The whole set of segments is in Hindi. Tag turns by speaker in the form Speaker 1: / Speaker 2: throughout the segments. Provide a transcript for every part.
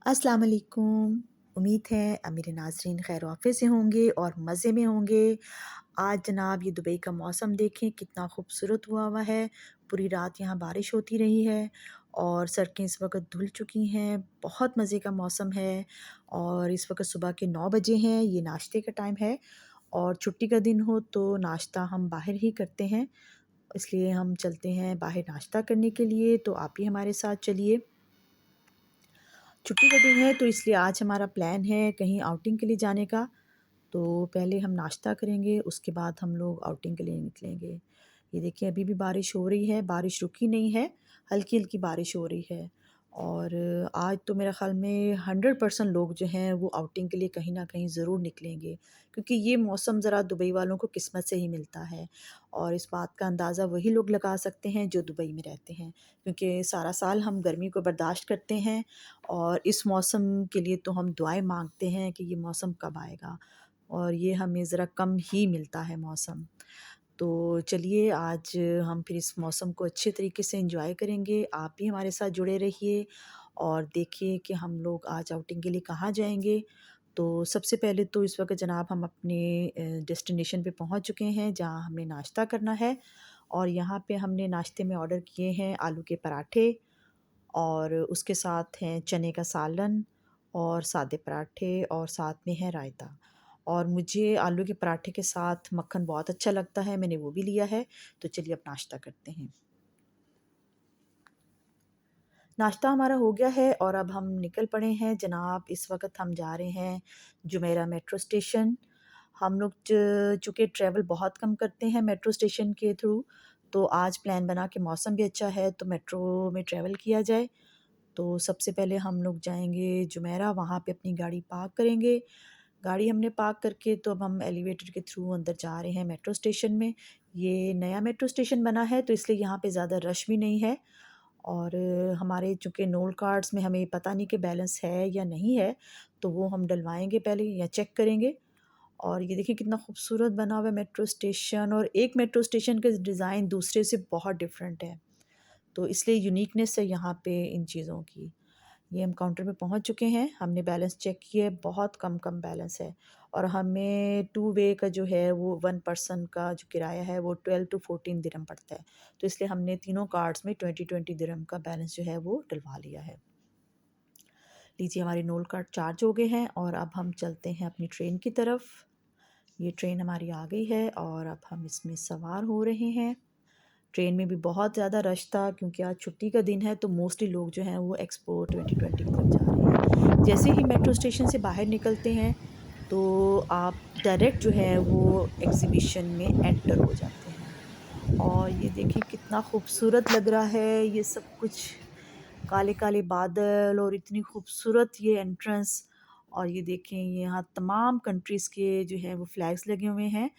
Speaker 1: अस्सलाम वालेकुम। उम्मीद है मेरे नाज़रीन खैर आफ़ियत से होंगे और मज़े में होंगे। आज जनाब ये दुबई का मौसम देखें कितना खूबसूरत हुआ है। पूरी रात यहाँ बारिश होती रही है और सड़कें इस वक्त धुल चुकी हैं। बहुत मज़े का मौसम है और इस वक्त सुबह के 9 बजे हैं। ये नाश्ते का टाइम है और छुट्टी का दिन हो तो नाश्ता हम बाहर ही करते हैं, इसलिए हम चलते हैं बाहर नाश्ता करने के लिए। तो आप भी हमारे साथ चलिए। छुट्टी का दिन है तो इसलिए आज हमारा प्लान है कहीं आउटिंग के लिए जाने का। तो पहले हम नाश्ता करेंगे, उसके बाद हम लोग आउटिंग के लिए निकलेंगे। ये देखिए अभी भी बारिश हो रही है, बारिश रुकी नहीं है, हल्की-हल्की बारिश हो रही है। और आज तो मेरे ख़्याल में 100% लोग जो हैं वो आउटिंग के लिए कहीं न कहीं ज़रूर निकलेंगे, क्योंकि ये मौसम ज़रा दुबई वालों को किस्मत से ही मिलता है। और इस बात का अंदाज़ा वही लोग लगा सकते हैं जो दुबई में रहते हैं, क्योंकि सारा साल हम गर्मी को बर्दाश्त करते हैं और इस मौसम के लिए तो हम दुआएँ माँगते हैं कि ये मौसम कब आएगा। और ये हमें ज़रा कम ही मिलता है मौसम। तो चलिए आज हम फिर इस मौसम को अच्छे तरीके से एंजॉय करेंगे। आप भी हमारे साथ जुड़े रहिए और देखिए कि हम लोग आज आउटिंग के लिए कहाँ जाएँगे। तो सबसे पहले तो इस वक़्त जनाब हम अपने डेस्टिनेशन पे पहुँच चुके हैं जहाँ हमें नाश्ता करना है। और यहाँ पे हमने नाश्ते में ऑर्डर किए हैं आलू के पराठे और उसके साथ हैं चने का सालन और सादे पराठे और साथ में है रायता। और मुझे आलू के पराठे के साथ मक्खन बहुत अच्छा लगता है, मैंने वो भी लिया है। तो चलिए अब नाश्ता करते हैं। नाश्ता हमारा हो गया है और अब हम निकल पड़े हैं जनाब। इस वक़्त हम जा रहे हैं जुमेरा मेट्रो स्टेशन। हम लोग चूँकि ट्रैवल बहुत कम करते हैं मेट्रो स्टेशन के थ्रू, तो आज प्लान बना कि मौसम भी अच्छा है तो मेट्रो में ट्रैवल किया जाए। तो सबसे पहले हम लोग जाएँगे जुमेरा, वहाँ पे अपनी गाड़ी पार्क करेंगे। गाड़ी हमने पार्क करके तो अब हम एलिवेटर के थ्रू अंदर जा रहे हैं मेट्रो स्टेशन में। ये नया मेट्रो स्टेशन बना है तो इसलिए यहाँ पे ज़्यादा रश भी नहीं है। और हमारे चूँकि नोल कार्ड्स में हमें पता नहीं कि बैलेंस है या नहीं है, तो वो हम डलवाएँगे पहले या चेक करेंगे। और ये देखिए कितना खूबसूरत बना हुआ है मेट्रो स्टेशन, और एक मेट्रो स्टेशन का डिज़ाइन दूसरे से बहुत डिफरेंट है। तो इसलिए यूनिकनेस है यहाँ पे इन चीज़ों की। ये हम काउंटर पे पहुँच चुके हैं, हमने बैलेंस चेक किया है, बहुत कम बैलेंस है। और हमें टू वे का जो है वो 1 पर्सन का जो किराया है वो 12 टू 14 दिरहम पड़ता है। तो इसलिए हमने तीनों कार्ड्स में 20-20 दिरहम का बैलेंस जो है वो डलवा लिया है। लीजिए हमारे नोल कार्ड चार्ज हो गए हैं और अब हम चलते हैं अपनी ट्रेन की तरफ। ये ट्रेन हमारी आ गई है और अब हम इसमें सवार हो रहे हैं। ट्रेन में भी बहुत ज़्यादा रश था क्योंकि आज छुट्टी का दिन है तो मोस्टली लोग जो हैं वो एक्सपो 2020 की तरफ जा रहे हैं। जैसे ही मेट्रो स्टेशन से बाहर निकलते हैं तो आप डायरेक्ट जो है वो एग्ज़िबिशन में एंटर हो जाते हैं। और ये देखिए कितना खूबसूरत लग रहा है ये सब कुछ, काले-काले बादल और इतनी खूबसूरत ये एंट्रेंस। और ये देखें ये यहाँ तमाम कंट्रीज़ के जो है वो फ्लैग्स लगे हुए हैं।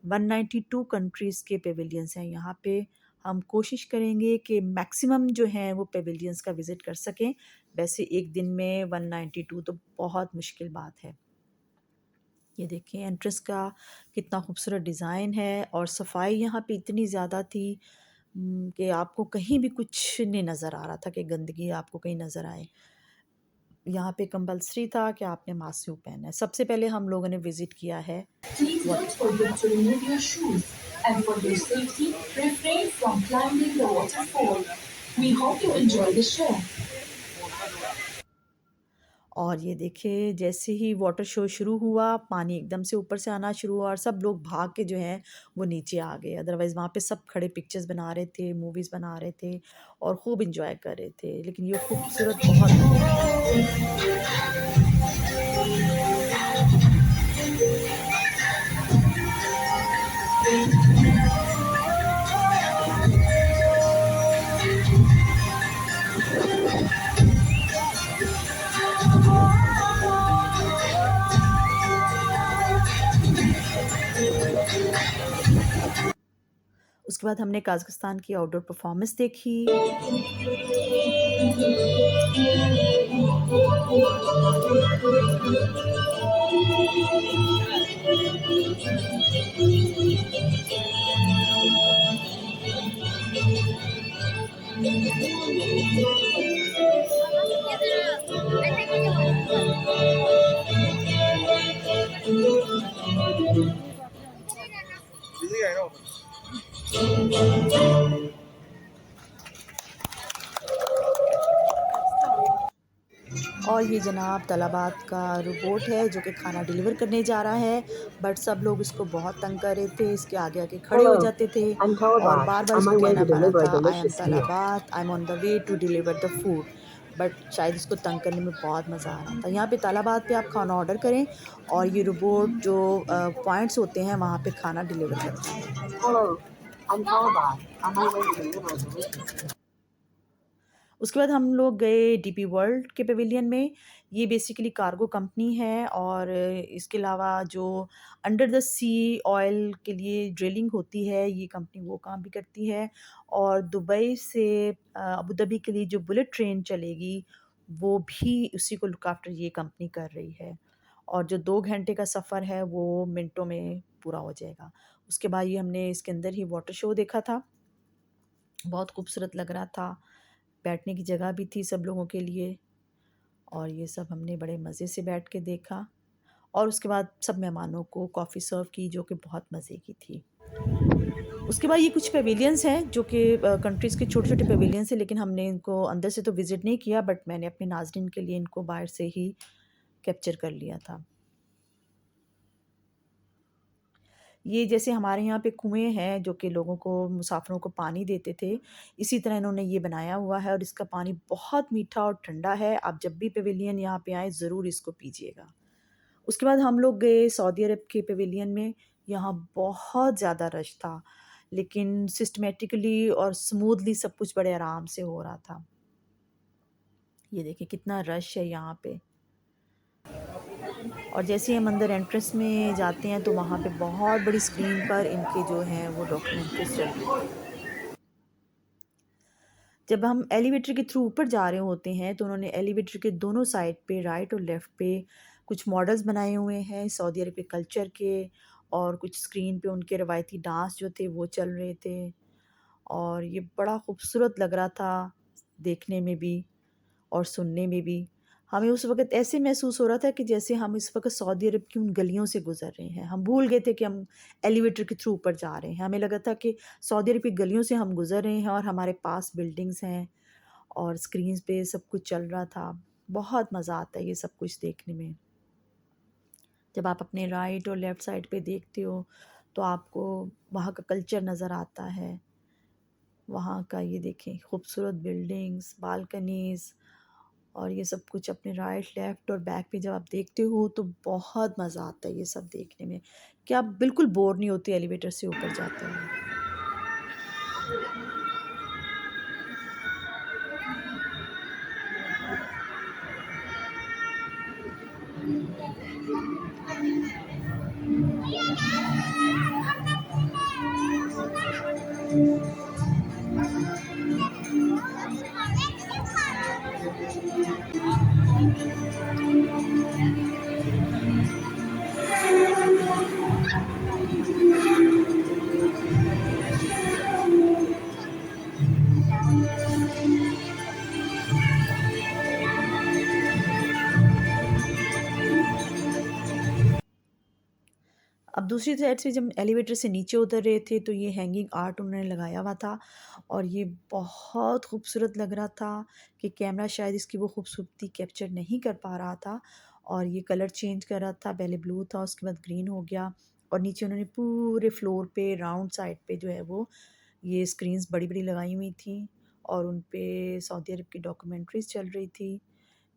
Speaker 1: 192 कंट्रीज़ के पेविलियंस हैं यहाँ पे। हम कोशिश करेंगे कि मैक्सिमम जो हैं वो पेविलियंस का विज़िट कर सकें। वैसे एक दिन में 192 तो बहुत मुश्किल बात है। ये देखें एंट्रेंस का कितना खूबसूरत डिज़ाइन है और सफाई यहाँ पे इतनी ज़्यादा थी कि आपको कहीं भी कुछ नहीं नज़र आ रहा था कि गंदगी आपको कहीं नज़र आए। यहाँ पे कंपल्सरी था कि आपने मास्क पहनना है। सबसे पहले हम लोगों ने विज़िट किया है
Speaker 2: Please don't
Speaker 1: water fall.
Speaker 2: forget to remove your shoes, and for your safety, refrain from climbing the waterfall. We hope you enjoy the show.
Speaker 1: और ये देखिए जैसे ही वाटर शो शुरू हुआ, पानी एकदम से ऊपर से आना शुरू हुआ और सब लोग भाग के जो हैं वो नीचे आ गए। अदरवाइज़ वहाँ पे सब खड़े पिक्चर्स बना रहे थे, मूवीज़ बना रहे थे और खूब एन्जॉय कर रहे थे। लेकिन ये खूबसूरत बहुत लग रहा था। उसके बाद हमने कज़ाकिस्तान की आउटडोर परफ़ॉर्मेंस देखी। और ये जनाब तलाबात का रोबोट है जो कि खाना डिलीवर करने जा रहा है, बट सब लोग इसको बहुत तंग कर रहे थे, इसके आगे-आगे खड़े हो
Speaker 2: Hello,
Speaker 1: जाते थे
Speaker 2: I'm
Speaker 1: और
Speaker 2: Talabat,
Speaker 1: बार-बार
Speaker 2: on
Speaker 1: इसको
Speaker 2: my way
Speaker 1: कहना
Speaker 2: to
Speaker 1: पड़ रहा
Speaker 2: deliver a
Speaker 1: था, I am
Speaker 2: delicious meal.
Speaker 1: Talabat, I am on the way to deliver the food. But शायद इसको तंग करने में बहुत मज़ा आ रहा था। यहाँ पे तलाबात पे आप खाना ऑर्डर करें और ये रोबोट जो पॉइंट्स होते हैं, वहाँ पे खाना डिलीवर करता है।
Speaker 2: Hello, I'm Talabat, on my way to deliver a delicious meal.
Speaker 1: उसके बाद हम लोग गए डीपी वर्ल्ड के पेविलियन में। ये बेसिकली कार्गो कंपनी है और इसके अलावा जो अंडर द सी ऑयल के लिए ड्रिलिंग होती है, ये कंपनी वो काम भी करती है। और दुबई से अबू धाबी के लिए जो बुलेट ट्रेन चलेगी, वो भी उसी को लुक आफ्टर ये कंपनी कर रही है। और जो 2 घंटे का सफ़र है, वो मिनटों में पूरा हो जाएगा। उसके बाद ये हमने इसके अंदर ही वाटर शो देखा था, बहुत खूबसूरत लग रहा था। बैठने की जगह भी थी सब लोगों के लिए और ये सब हमने बड़े मज़े से बैठ के देखा और उसके बाद सब मेहमानों को कॉफ़ी सर्व की जो कि बहुत मज़े की थी। उसके बाद ये कुछ पेविलियंस हैं जो कि कंट्रीज़ के छोटे-छोटे पेविलियंस हैं, लेकिन हमने इनको अंदर से तो विज़िट नहीं किया, बट मैंने अपने नाज़रीन के लिए इनको बाहर से ही कैप्चर कर लिया था। ये जैसे हमारे यहाँ पे कुएँ हैं जो कि लोगों को मुसाफ़िरों को पानी देते थे, इसी तरह इन्होंने ये बनाया हुआ है और इसका पानी बहुत मीठा और ठंडा है। आप जब भी पेविलियन यहाँ पे आएँ ज़रूर इसको पीजिएगा। उसके बाद हम लोग गए सऊदी अरब के पेविलियन में। यहाँ बहुत ज़्यादा रश था, लेकिन सिस्टमैटिकली और स्मूथली सब कुछ बड़े आराम से हो रहा था। ये देखिए कितना रश है यहाँ पे। और जैसे ही हम अंदर एंट्रेंस में जाते हैं तो वहाँ पे बहुत बड़ी स्क्रीन पर इनके जो हैं वो डॉक्यूमेंट्रीज़ चल रही थी। जब हम एलिवेटर के थ्रू ऊपर जा रहे होते हैं तो उन्होंने एलिवेटर के दोनों साइड पे राइट और लेफ़्ट पे कुछ मॉडल्स बनाए हुए हैं सऊदी अरब के कल्चर के, और कुछ स्क्रीन पे उनके रवायती डांस जो थे वो चल रहे थे और ये बड़ा खूबसूरत लग रहा था देखने में भी और सुनने में भी। हमें उस वक़्त ऐसे महसूस हो रहा था कि जैसे हम इस वक़्त सऊदी अरब की उन गलियों से गुज़र रहे हैं। हम भूल गए थे कि हम एलिवेटर के थ्रू ऊपर जा रहे हैं। हमें लगा था कि सऊदी अरब की गलियों से हम गुज़र रहे हैं और हमारे पास बिल्डिंग्स हैं और स्क्रीन्स पे सब कुछ चल रहा था। बहुत मज़ा आता है ये सब कुछ देखने में। जब आप अपने राइट और लेफ़्ट साइड पे देखते हो, तो आपको वहाँ का कल्चर नज़र आता है। वहाँ का ये देखें खूबसूरत बिल्डिंग्स, बालकनीज़ और ये सब कुछ अपने राइट, लेफ़्ट और बैक पे जब आप देखते हो तो बहुत मज़ा आता है ये सब देखने में, कि आप बिल्कुल बोर नहीं होते एलिवेटर से ऊपर जाते हुए। अब दूसरी साइड से जब एलिवेटर से नीचे उतर रहे थे तो ये हैंगिंग आर्ट उन्होंने लगाया हुआ था और ये बहुत खूबसूरत लग रहा था कि कैमरा शायद इसकी वो खूबसूरती कैप्चर नहीं कर पा रहा था और ये कलर चेंज कर रहा था, पहले ब्लू था उसके बाद ग्रीन हो गया और नीचे उन्होंने पूरे फ्लोर पे राउंड साइड पे जो है वो ये स्क्रीन्स बड़ी-बड़ी लगाई हुई थी और उन पे सऊदी अरब की डॉक्यूमेंट्रीज़ चल रही थी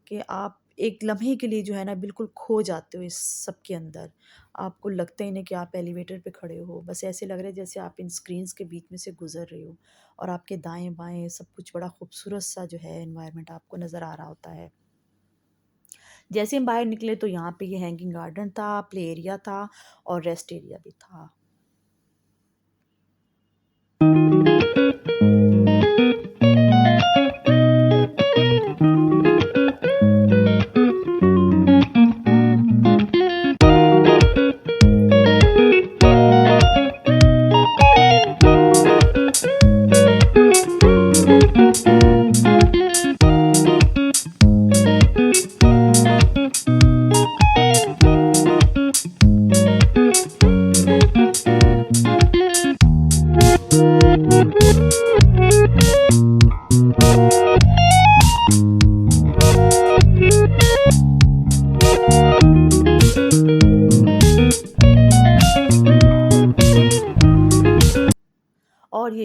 Speaker 1: कि आप एक लम्हे के लिए जो है ना बिल्कुल खो जाते हो इस सब के अंदर। आपको लगता ही नहीं कि आप एलिवेटर पे खड़े हो, बस ऐसे लग रहा है जैसे आप इन स्क्रीन्स के बीच में से गुज़र रहे हो और आपके दाएँ-बाएँ सब कुछ बड़ा खूबसूरत-सा जो है एनवायरनमेंट आपको नज़र आ रहा होता है। जैसे हम बाहर निकले तो यहाँ पे ये हैंगिंग गार्डन था, प्ले एरिया था और रेस्ट एरिया भी था।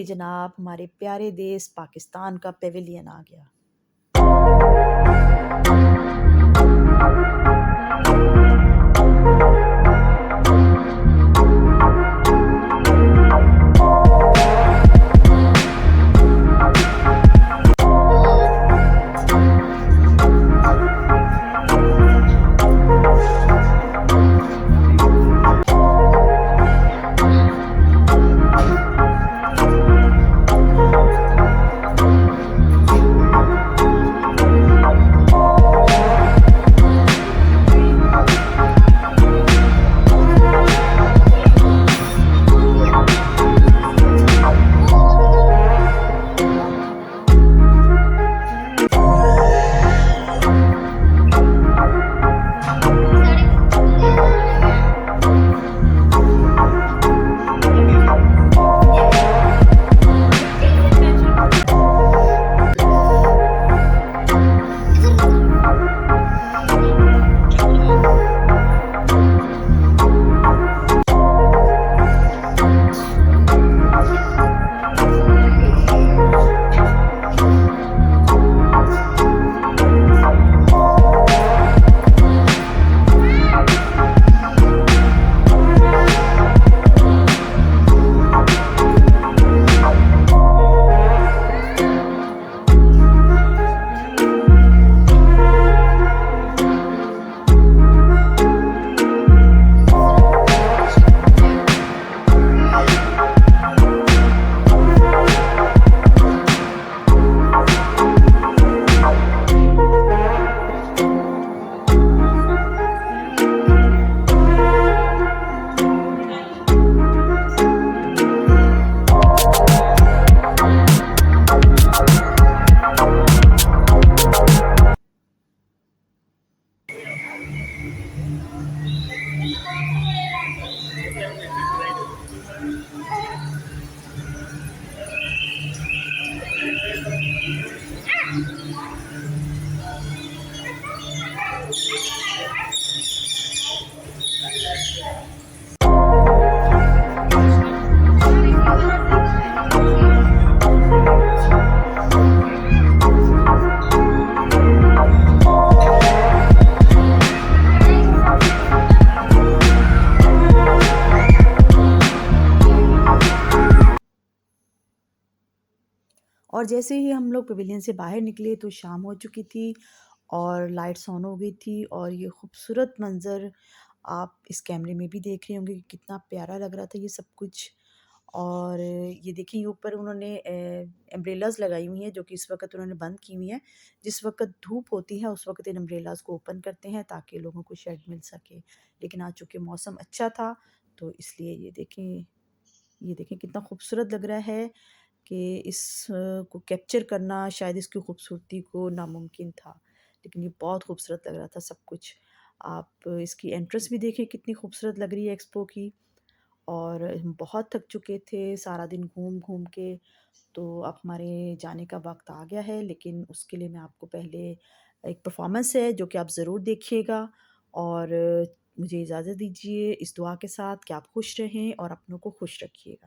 Speaker 1: देखिए जनाब, हमारे प्यारे देश पाकिस्तान का पेविलियन आ गया। और जैसे ही हम लोग पवेलियन से बाहर निकले तो शाम हो चुकी थी और लाइट्स ऑन हो गई थी और ये खूबसूरत मंज़र आप इस कैमरे में भी देख रहे होंगे कि कितना प्यारा लग रहा था ये सब कुछ। और ये देखिए ये ऊपर उन्होंने अम्ब्रेलाज़ लगाई हुई हैं जो कि इस वक्त उन्होंने बंद की हुई हैं। जिस वक्त धूप होती है उस वक्त इन अम्ब्रेलाज़ को ओपन करते हैं ताकि लोगों को शेड मिल सके। लेकिन आज चूँकि मौसम अच्छा था तो इसलिए ये देखें कितना खूबसूरत लग रहा है कि को कैप्चर करना शायद इसकी खूबसूरती को नामुमकिन था। लेकिन ये बहुत खूबसूरत लग रहा था सब कुछ। आप इसकी एंट्रेंस भी देखें कितनी खूबसूरत लग रही है एक्सपो की। और हम बहुत थक चुके थे सारा दिन घूम-घूम के, तो अब हमारे जाने का वक़्त आ गया है। लेकिन उसके लिए मैं आपको पहले एक परफ़ॉर्मेंस है जो कि आप ज़रूर देखिएगा और मुझे इजाज़त दीजिए इस दुआ के साथ कि आप खुश रहें और अपनों को खुश रखिएगा।